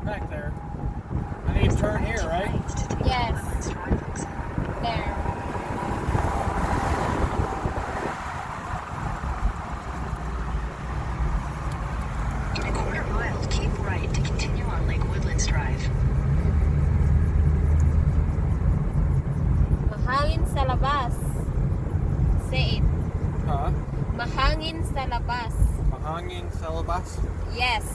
back there. I need to turn here, right? Yes. There. In a quarter mile, keep right to continue on Lake Woodlands Drive. Mahangin sa labas. Say it. Huh? Mahangin sa labas. Mahangin sa labas? Yes.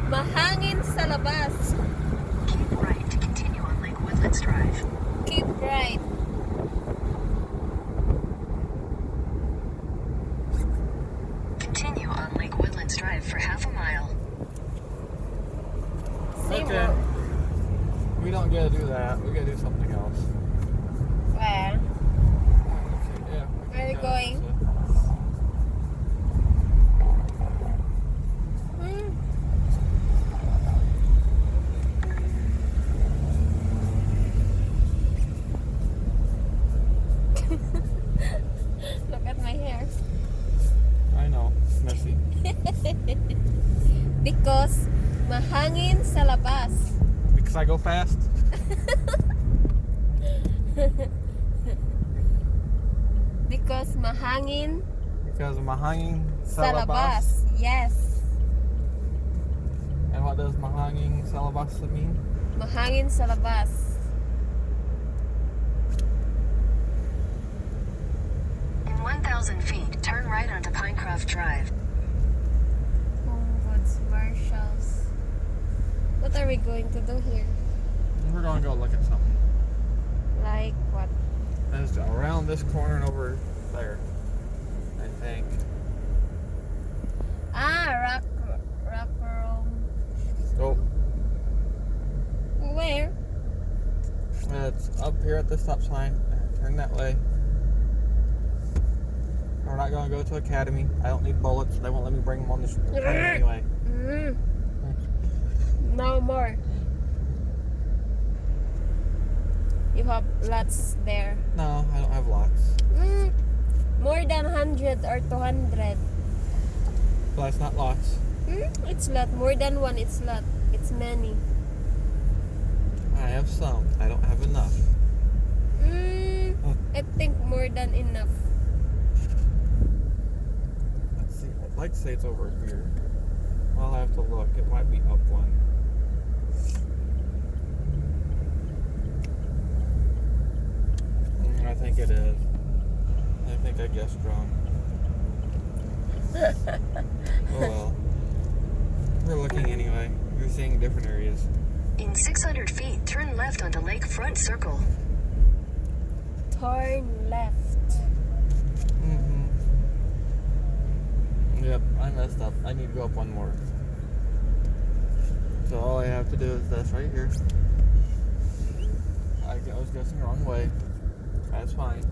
Mahangin sa labas. Keep right to continue on Lake Woodlands Drive. Keep right. Continue on Lake Woodlands Drive for half a mile. Same Okay. road. We don't gotta do that. We gotta do something else. Where? Okay, yeah. Where are you going? Hmm. Look at my hair. I know. It's messy. Because mahangin sa labas. Because I go fast? Because mahangin Because mahangin sa sa labas. labas. Yes. And what does mahangin sa labas mean? Mahangin sa labas. In 1,000 feet, turn right onto Pinecroft Drive. Home Goods, Marshalls. What are we going to do here? We're gonna go look at something. Like what? And it's around this corner and over there, I think. Ah, rock room. Oh, Where? it's up here at the stop sign. Turn that way. We're not gonna go to Academy. I don't need bullets. They won't let me bring them on the train anyway. No more. You have lots there. No, I don't have lots. More than 100 or 200. But it's not lots. It's lot. More than one, it's lot. It's many. I have some. I don't have enough. I think more than enough. Let's see. I'd like to say it's over here. I'll have to look. It might be up one. I think it is. I think I guessed wrong. Oh well. We're looking anyway. We're seeing different areas. In 600 feet, turn left onto Lakefront Circle. Turn left. Yep, I messed up. I need to go up one more. So all I have to do is this right here. I was guessing the wrong way. That's fine.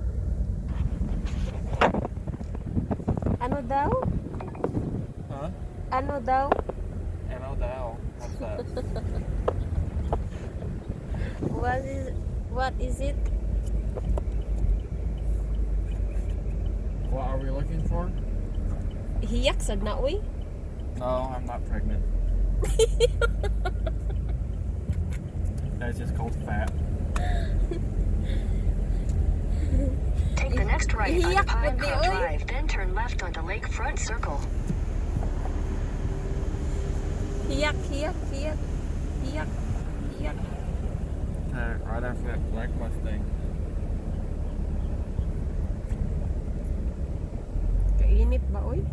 Ano daw? Huh? Ano daw? Ano daw? What's that? What is it? What are we looking for? Hiyak sad na uy. No, I'm not pregnant. That's just called fat. Take the next right onto Iyak po di, Pinecroft oy. Drive, then turn left onto Lakefront Circle. Hiyak. Right after that black Mustang. Kainit ba uy?